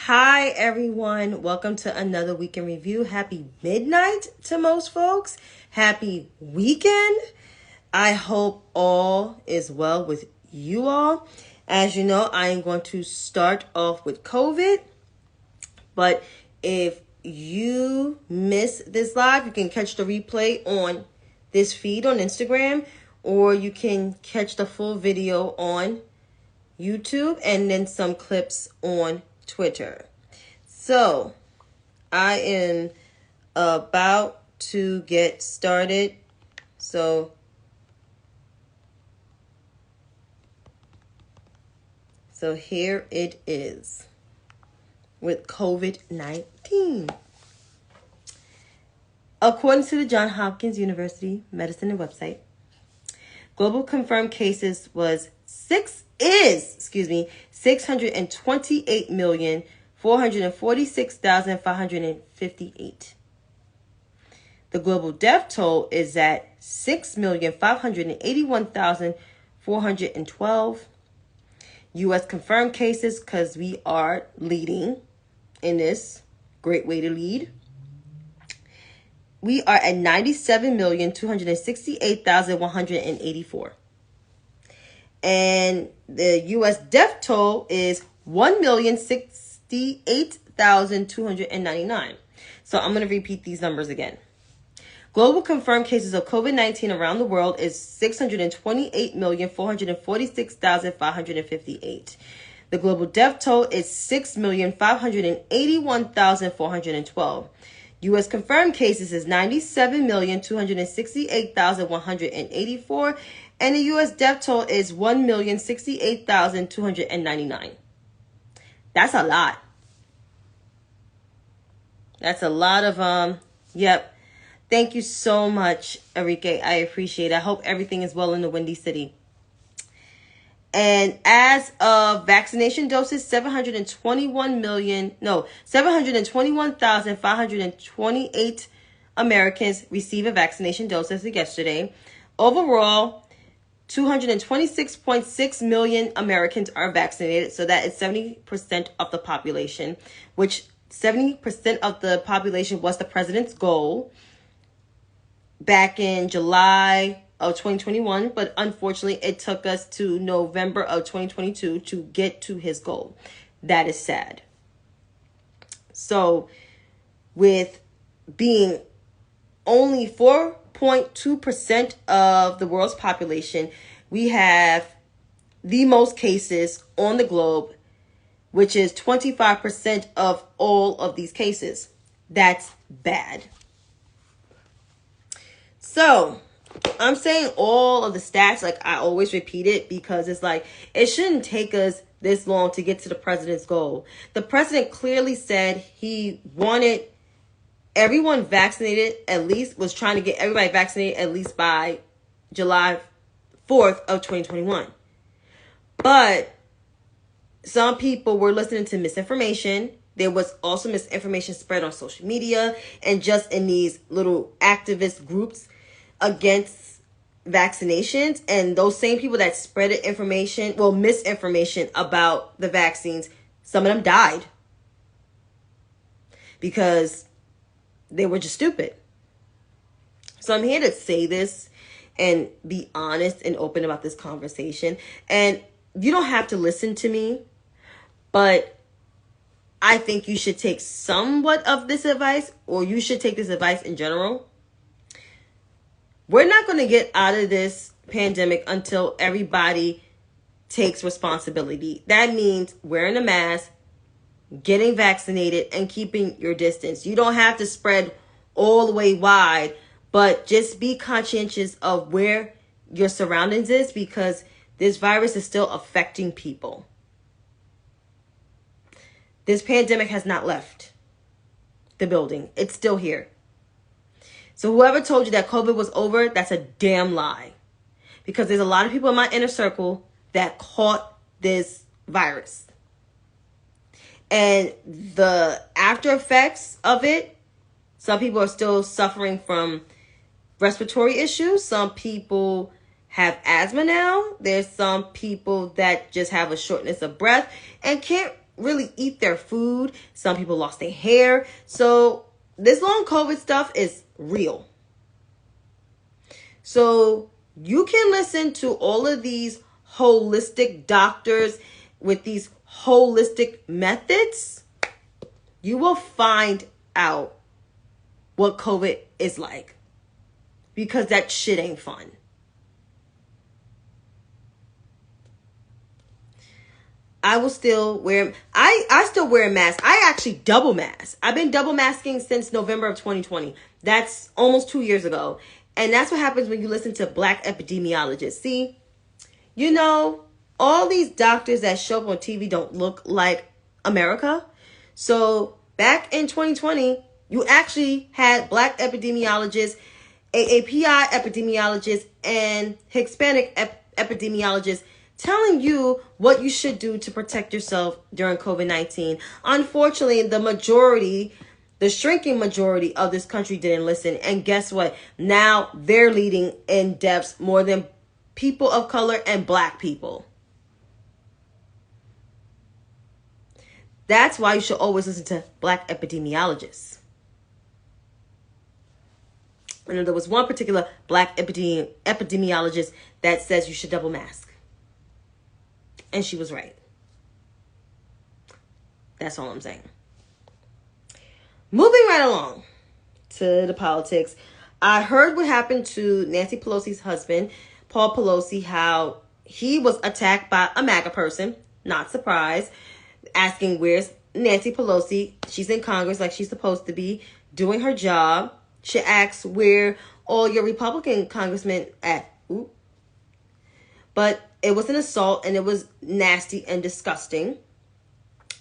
Hi, everyone. Welcome to another week in review. Happy midnight to most folks. Happy weekend. I hope all is well with you all. As you know, I am going to start off with COVID. But if you miss this live, you can catch the replay on this feed on Instagram, or you can catch the full video on YouTube and then some clips on Twitter. So I am about to get started. So here it is with COVID-19. According to the Johns Hopkins University Medicine and website, global confirmed cases was 628,446,558. The global death toll is at 6,581,412. U.S. confirmed cases, because we are leading in this, great way to lead. We are at 97,268,184. And the U.S. death toll is 1,068,299. So I'm going to repeat these numbers again. Global confirmed cases of COVID-19 around the world is 628,446,558. The global death toll is 6,581,412. U.S. confirmed cases is 97,268,184. And the U.S. death toll is 1,068,299. That's a lot. That's a lot of, yep. Thank you so much, Enrique. I appreciate it. I hope everything is well in the Windy City. And as of vaccination doses, 721,528 Americans receive a vaccination dose as of yesterday. Overall, 226.6 million Americans are vaccinated. So that is 70% of the population, which 70% of the population was the president's goal back in July of 2021. But unfortunately, it took us to November of 2022 to get to his goal. That is sad. So with being only 4.2% of the world's population, we have the most cases on the globe, which is 25% of all of these cases. That's bad. So I'm saying all of the stats, like I always repeat it, because it's like, it shouldn't take us this long to get to the president's goal. The president clearly said he wanted everyone vaccinated, was trying to get everybody vaccinated at least by July 4th of 2021. But some people were listening to misinformation. There was also misinformation spread on social media and just in these little activist groups against vaccinations. And those same people that spread misinformation about the vaccines, some of them died because they were just stupid. So I'm here to say this and be honest and open about this conversation. And you don't have to listen to me, but I think you should take somewhat of this advice, or you should take this advice in general. We're not going to get out of this pandemic until everybody takes responsibility. That means wearing a mask, getting vaccinated, and keeping your distance. You don't have to spread all the way wide, but just be conscientious of where your surroundings is, because this virus is still affecting people. This pandemic has not left the building. It's still here. So whoever told you that COVID was over, that's a damn lie. Because there's a lot of people in my inner circle that caught this virus. And the after effects of it, some people are still suffering from respiratory issues. Some people have asthma now. There's some people that just have a shortness of breath and can't really eat their food. Some people lost their hair. So this long COVID stuff is real. So you can listen to all of these holistic doctors with these holistic methods. You will find out what COVID is like, because that shit ain't fun. I will still wear, I still wear a mask. I actually double mask. I've been double masking since November of 2020. That's almost 2 years ago. And that's what happens when you listen to black epidemiologists. See, you know, all these doctors that show up on TV don't look like America. So back in 2020, you actually had black epidemiologists, AAPI epidemiologists, and Hispanic epidemiologists telling you what you should do to protect yourself during COVID-19. Unfortunately, the shrinking majority of this country didn't listen. And guess what? Now they're leading in deaths more than people of color and black people. That's why you should always listen to black epidemiologists. And there was one particular black epidemiologist that says you should double mask. And she was right. That's all I'm saying. Moving right along to the politics. I heard what happened to Nancy Pelosi's husband, Paul Pelosi, how he was attacked by a MAGA person. Not surprised. Asking, where's Nancy Pelosi? She's in Congress like she's supposed to be, doing her job. She asks, where all your Republican congressmen at? Ooh. But it was an assault, and it was nasty and disgusting.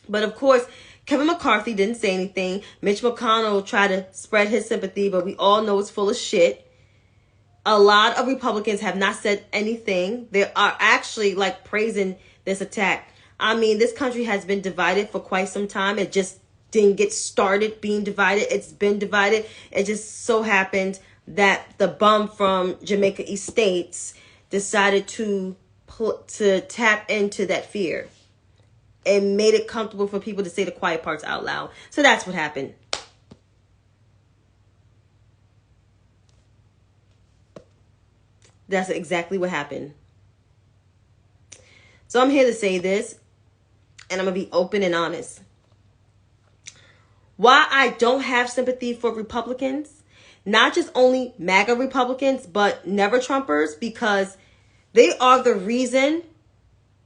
But of course, Kevin McCarthy didn't say anything. Mitch McConnell tried to spread his sympathy, but we all know it's full of shit. A lot of Republicans have not said anything. They are actually like praising this attack. I mean, this country has been divided for quite some time. It just didn't get started being divided. It's been divided. It just so happened that the bum from Jamaica Estates decided to tap into that fear and made it comfortable for people to say the quiet parts out loud. So that's what happened. That's exactly what happened. So I'm here to say this, and I'm going to be open and honest. Why I don't have sympathy for Republicans, not just only MAGA Republicans, but never Trumpers, because they are the reason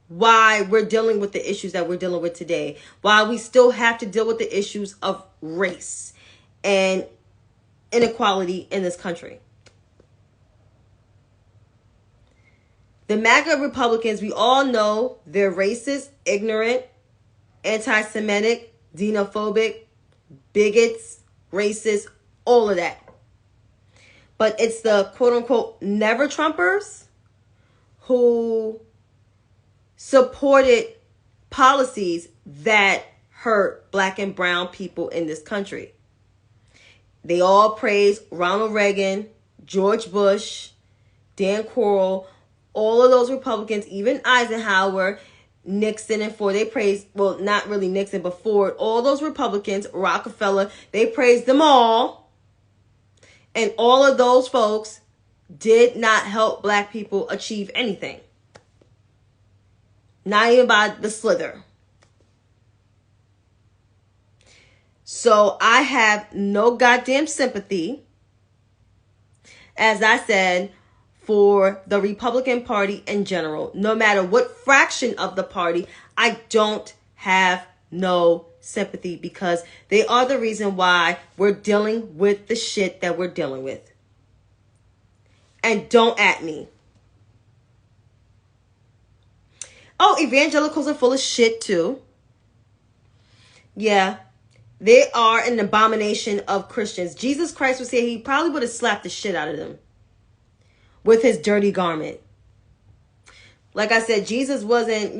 why we're dealing with the issues that we're dealing with today. Why we still have to deal with the issues of race and inequality in this country. The MAGA Republicans, we all know they're racist, ignorant, anti-Semitic, xenophobic, bigots, racist, all of that. But it's the quote-unquote never Trumpers who supported policies that hurt black and brown people in this country. They all praise Ronald Reagan, George Bush, Dan Quayle, all of those Republicans, even Eisenhower, Nixon and Ford. They praised, well, not really Nixon, but Ford. All those Republicans, Rockefeller, they praised them all. And all of those folks did not help black people achieve anything. Not even by the slither. So I have no goddamn sympathy, as I said, for the Republican Party in general. No matter what fraction of the party, I don't have no sympathy, because they are the reason why we're dealing with the shit that we're dealing with. And don't at me. Oh, evangelicals are full of shit too. Yeah, they are an abomination of Christians. Jesus Christ was here, he probably would have slapped the shit out of them with his dirty garment. Like I said, Jesus wasn't,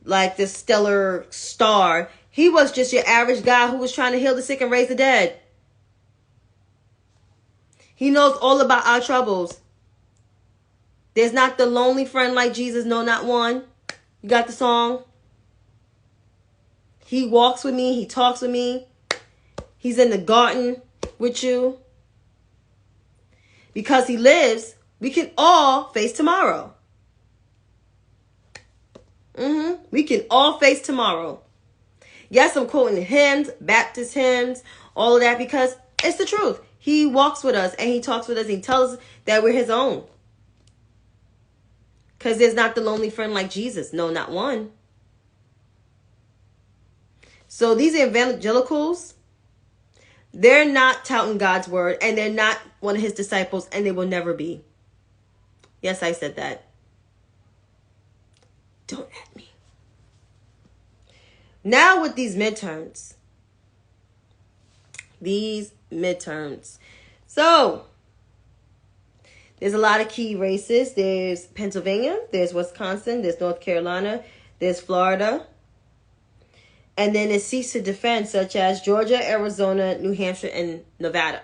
like this stellar star. He was just your average guy who was trying to heal the sick and raise the dead. He knows all about our troubles. There's not the lonely friend like Jesus, no, not one. You got the song? He walks with me. He talks with me. He's in the garden with you. Because he lives, we can all face tomorrow. We can all face tomorrow. Yes, I'm quoting hymns, Baptist hymns, all of that, because it's the truth. He walks with us and he talks with us. And he tells us that we're his own. Because there's not the lonely friend like Jesus. No, not one. So these evangelicals, they're not touting God's word, and they're not one of his disciples, and they will never be. Yes, I said that. Don't at me. Now with these midterms. So, there's a lot of key races. There's Pennsylvania, there's Wisconsin, there's North Carolina, there's Florida. And then there's seats to defend, such as Georgia, Arizona, New Hampshire, and Nevada.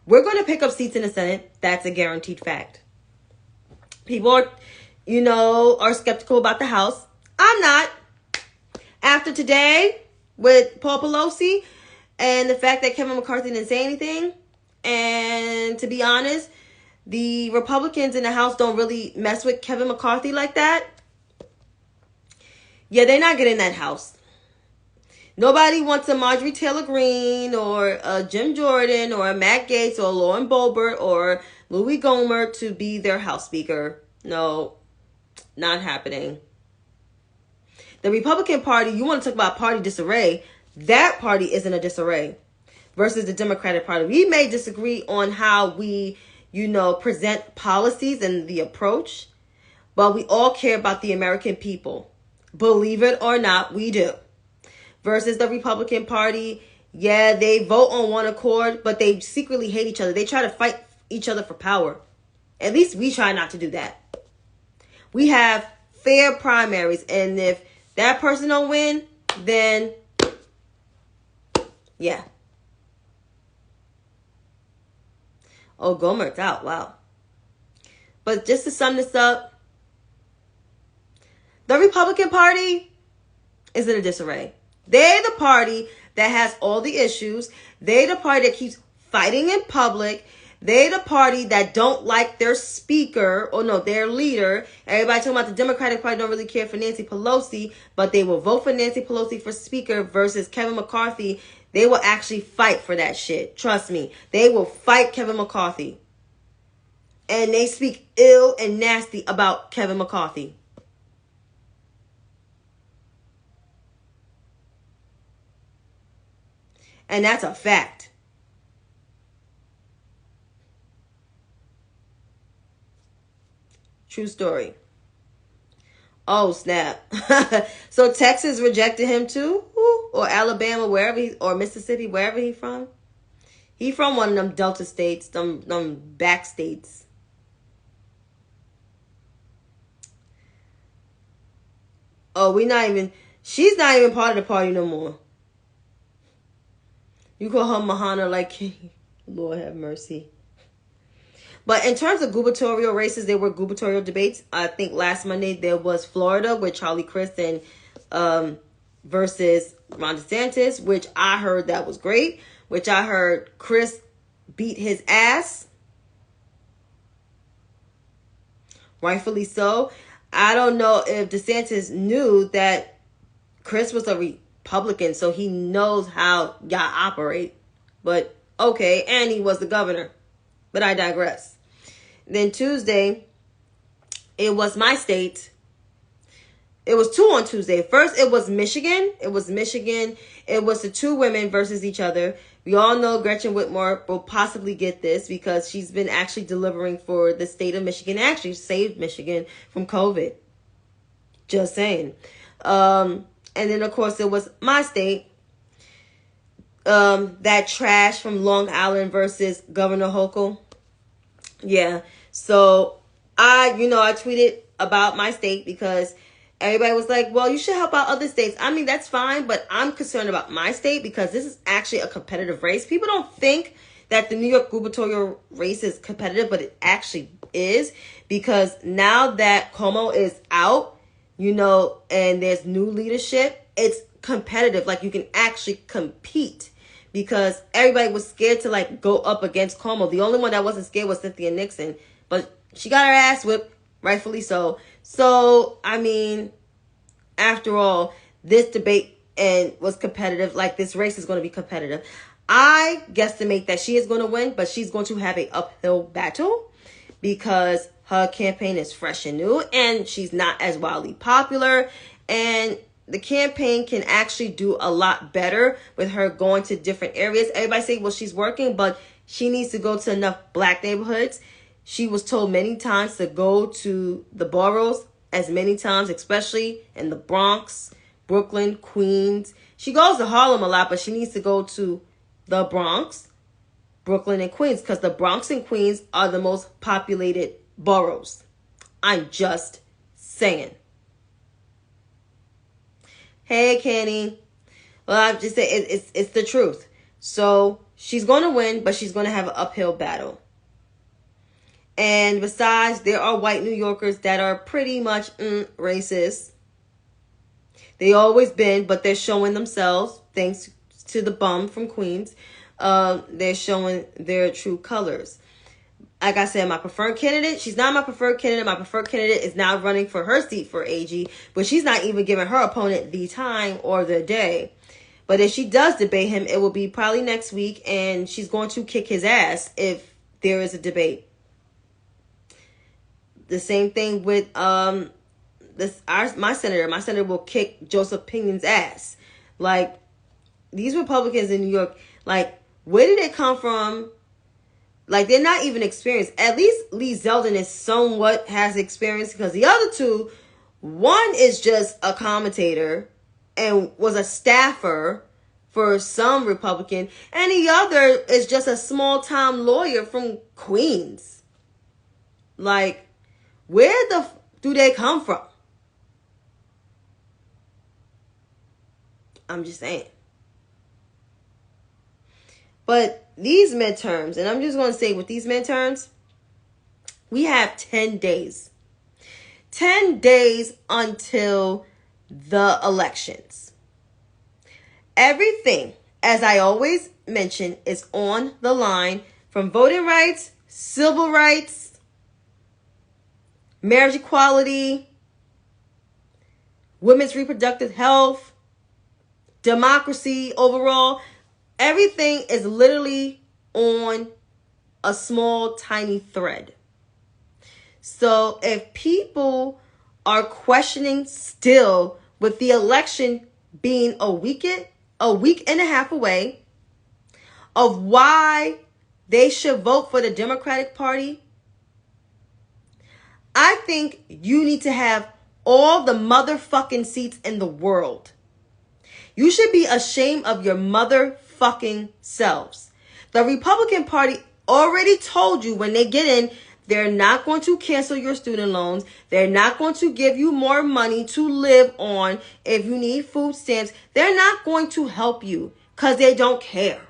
We're going to pick up seats in the Senate. That's a guaranteed fact. People are skeptical about the House. I'm not. After today, with Paul Pelosi, and the fact that Kevin McCarthy didn't say anything, and to be honest, the Republicans in the House don't really mess with Kevin McCarthy like that. Yeah, they're not getting that House. Nobody wants a Marjorie Taylor Greene or a Jim Jordan or a Matt Gaetz or Lauren Boebert or Louis Gohmert to be their House Speaker. No, not happening. The Republican Party, you want to talk about party disarray, that party is in a disarray versus the Democratic Party. We may disagree on how we, present policies and the approach, but we all care about the American people. Believe it or not, we do. Versus the Republican Party, yeah, they vote on one accord, but they secretly hate each other. They try to fight each other for power. At least we try not to do that. We have fair primaries, and if that person don't win, then yeah. Oh, Gohmert's out. Wow. But just to sum this up, the Republican Party is in a disarray. They're the party that has all the issues. They're the party that keeps fighting in public. They're the party that don't like their speaker, their leader. Everybody talking about the Democratic Party don't really care for Nancy Pelosi, but they will vote for Nancy Pelosi for speaker versus Kevin McCarthy. They will actually fight for that shit. Trust me. They will fight Kevin McCarthy. And they speak ill and nasty about Kevin McCarthy. And that's a fact. True story. Oh, snap. So Texas rejected him too? Or Alabama, or Mississippi, wherever he from? He from one of them Delta states, them back states. Oh, she's not even part of the party no more. You call her Mahana like, Lord have mercy. But in terms of gubernatorial races, there were gubernatorial debates. I think last Monday there was Florida with Charlie Crist and versus Ron DeSantis, which I heard that was great. Which I heard Crist beat his ass. Rightfully so. I don't know if DeSantis knew that Crist was a Republican, so he knows how y'all operate. But okay, and he was the governor. But I digress. Then Tuesday, it was my state. It was two on Tuesday. First, it was Michigan. It was the two women versus each other. We all know Gretchen Whitmer will possibly get this because she's been actually delivering for the state of Michigan. Actually saved Michigan from COVID. Just saying. And then, of course, it was my state. That trash from Long Island versus Governor Hochul. Yeah. So I tweeted about my state because everybody was like, well, you should help out other states. I mean, that's fine, but I'm concerned about my state because this is actually a competitive race. People don't think that the New York gubernatorial race is competitive, but it actually is because now that Cuomo is out, and there's new leadership, it's competitive, like you can actually compete, because everybody was scared to like go up against Cuomo. The only one that wasn't scared was Cynthia Nixon, but she got her ass whipped, rightfully so. So, I mean, after all, this debate and was competitive. Like, this race is going to be competitive. I guesstimate that she is going to win, but she's going to have an uphill battle because her campaign is fresh and new, and she's not as wildly popular. And the campaign can actually do a lot better with her going to different areas. Everybody say, well, she's working, but she needs to go to enough black neighborhoods. She was told many times to go to the boroughs as many times, especially in the Bronx, Brooklyn, Queens. She goes to Harlem a lot, but she needs to go to the Bronx, Brooklyn, and Queens, because the Bronx and Queens are the most populated boroughs. I'm just saying. Hey, Kenny. Well, I'm just saying it's the truth. So she's going to win, but she's going to have an uphill battle. And besides, there are white New Yorkers that are pretty much racist. They always been, but they're showing themselves, thanks to the bum from Queens. They're showing their true colors. Like I said, my preferred candidate, she's not my preferred candidate. My preferred candidate is now running for her seat for AG, but she's not even giving her opponent the time or the day. But if she does debate him, it will be probably next week, and she's going to kick his ass if there is a debate. The same thing with my senator. My senator will kick Joseph Pinion's ass. Like, these Republicans in New York, like, where did they come from? Like, they're not even experienced. At least Lee Zeldin is somewhat has experience, because the other two, one is just a commentator and was a staffer for some Republican, and the other is just a small-time lawyer from Queens. Like, where do they come from? I'm just saying. But these midterms, and I'm just going to say with these midterms, we have 10 days. 10 days until the elections. Everything, as I always mention, is on the line, from voting rights, civil rights, marriage equality, women's reproductive health, democracy overall. Everything is literally on a small, tiny thread. So if people are questioning still, with the election being a week and a half away, of why they should vote for the Democratic Party, I think you need to have all the motherfucking seats in the world. You should be ashamed of your motherfucking selves. The Republican Party already told you when they get in, they're not going to cancel your student loans. They're not going to give you more money to live on if you need food stamps. They're not going to help you because they don't care.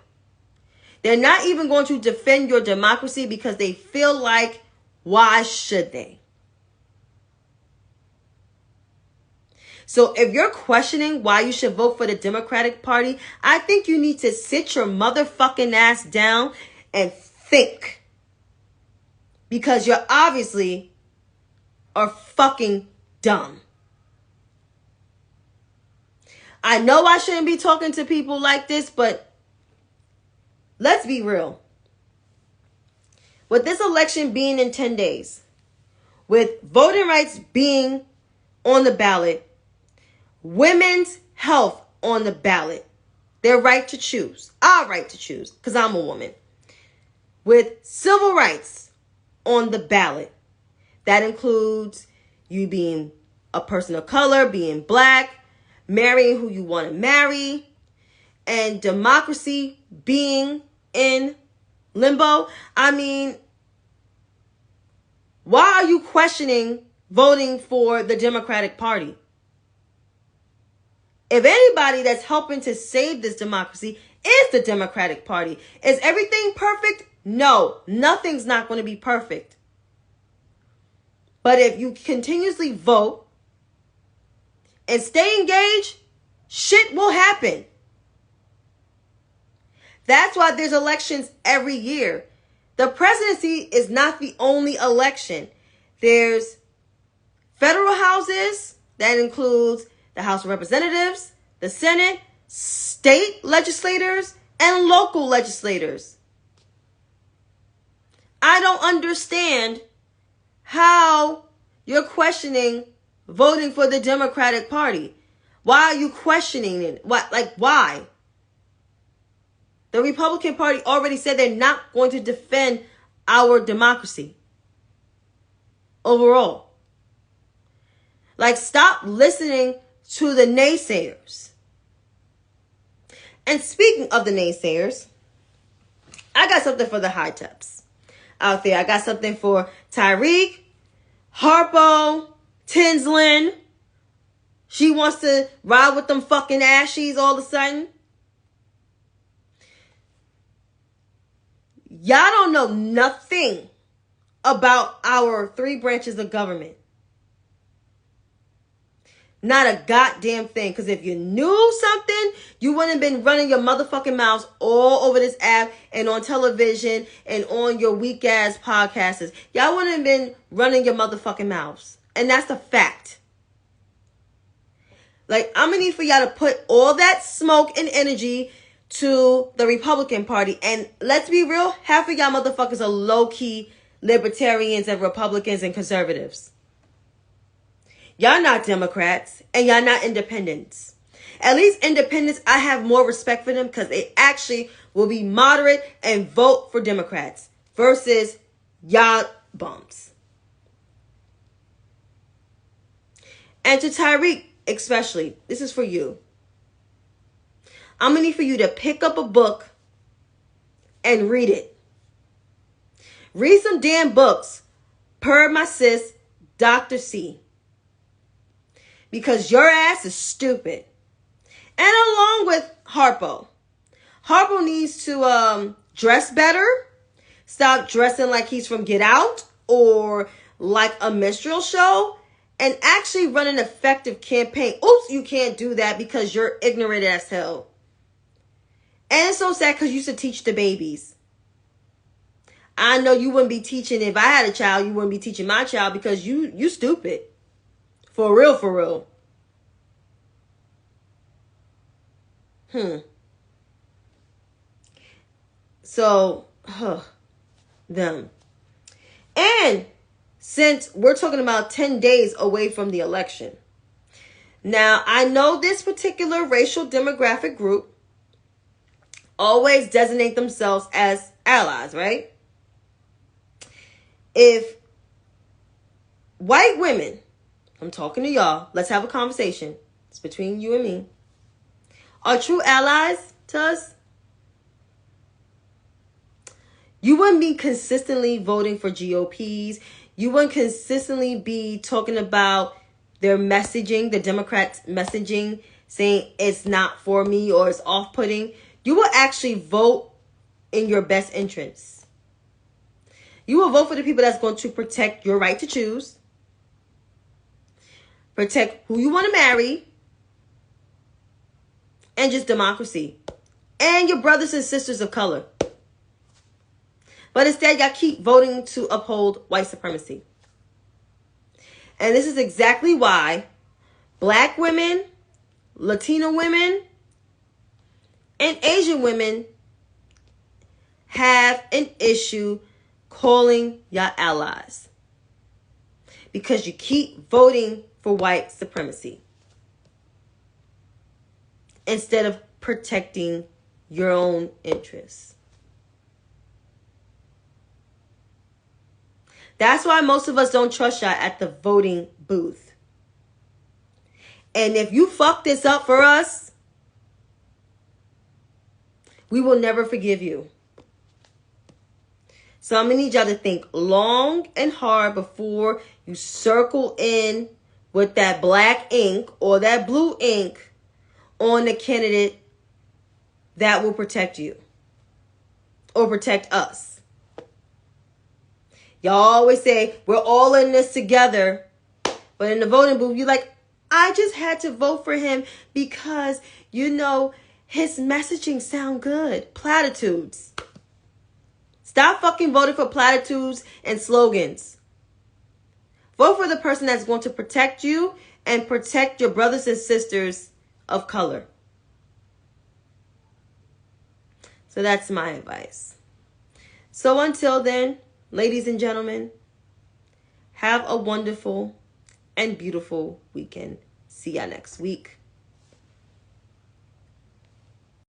They're not even going to defend your democracy because they feel like, why should they? So if you're questioning why you should vote for the Democratic Party, I think you need to sit your motherfucking ass down and think. Because you're obviously are fucking dumb. I know I shouldn't be talking to people like this, but let's be real. With this election being in 10 days, with voting rights being on the ballot, women's health on the ballot, their right to choose, our right to choose, because I'm a woman, with civil rights on the ballot, that includes you being a person of color, being black, marrying who you want to marry, and democracy being in limbo. I mean, why are you questioning voting for the Democratic Party? If anybody that's helping to save this democracy is the Democratic Party. Is everything perfect? No, nothing's not going to be perfect. But if you continuously vote and stay engaged, Shit will happen. That's why there's elections every year. The presidency is not the only election. There's federal houses, that includes the House of Representatives, the Senate, state legislators, and local legislators. I don't understand how you're questioning voting for the Democratic Party. Why are you questioning it? Why? The Republican Party already said they're not going to defend our democracy overall. Stop listening to the naysayers. And speaking of the naysayers, I got something for the high tips out there. I got something for Tyreek, Harpo, Tinslin. She wants to ride with them fucking ashies all of a sudden. Y'all don't know nothing about our three branches of government. Not a goddamn thing. Because if you knew something, you wouldn't have been running your motherfucking mouths all over this app and on television and on your weak ass podcasts. Y'all wouldn't have been running your motherfucking mouths. And that's the fact. I'm going to need for y'all to put all that smoke and energy to the Republican Party. And let's be real, half of y'all motherfuckers are low-key libertarians and Republicans and conservatives. Y'all not Democrats and y'all not independents. At least independents, I have more respect for them because they actually will be moderate and vote for Democrats versus y'all bums. And to Tyreek especially, this is for you. I'm going to need for you to pick up a book and read it. Read some damn books per my sis, Dr. C. Because your ass is stupid. And along with Harpo. Harpo needs to dress better. Stop dressing like he's from Get Out or like a minstrel show. And actually run an effective campaign. Oops, you can't do that because you're ignorant as hell. And it's so sad because you used to teach the babies. I know you wouldn't be teaching, if I had a child, you wouldn't be teaching my child because you stupid. For real, for real. So, them. And since we're talking about 10 days away from the election. Now, I know this particular racial demographic group always designate themselves as allies, right? If white women, I'm talking to y'all, let's have a conversation. It's between you and me. Are true allies to us? You wouldn't be consistently voting for GOPs. You wouldn't consistently be talking about their messaging, the Democrats' messaging, saying it's not for me or it's off-putting. You will actually vote in your best interests. You will vote for the people that's going to protect your right to choose, protect who you want to marry, and just democracy. And your brothers and sisters of color. But instead, y'all keep voting to uphold white supremacy. And this is exactly why Black women, Latino women, and Asian women have an issue calling y'all allies. Because you keep voting for white supremacy instead of protecting your own interests. That's why most of us don't trust y'all at the voting booth. And if you fuck this up for us, we will never forgive you. So I'm going to need y'all to think long and hard before you circle in with that black ink or that blue ink on the candidate that will protect you or protect us. Y'all always say, we're all in this together. But in the voting booth, you're like, I just had to vote for him because, you know, his messaging sound good. Platitudes. Stop fucking voting for platitudes and slogans. Vote for the person that's going to protect you and protect your brothers and sisters of color. So that's my advice. So until then, ladies and gentlemen, have a wonderful and beautiful weekend. See ya next week.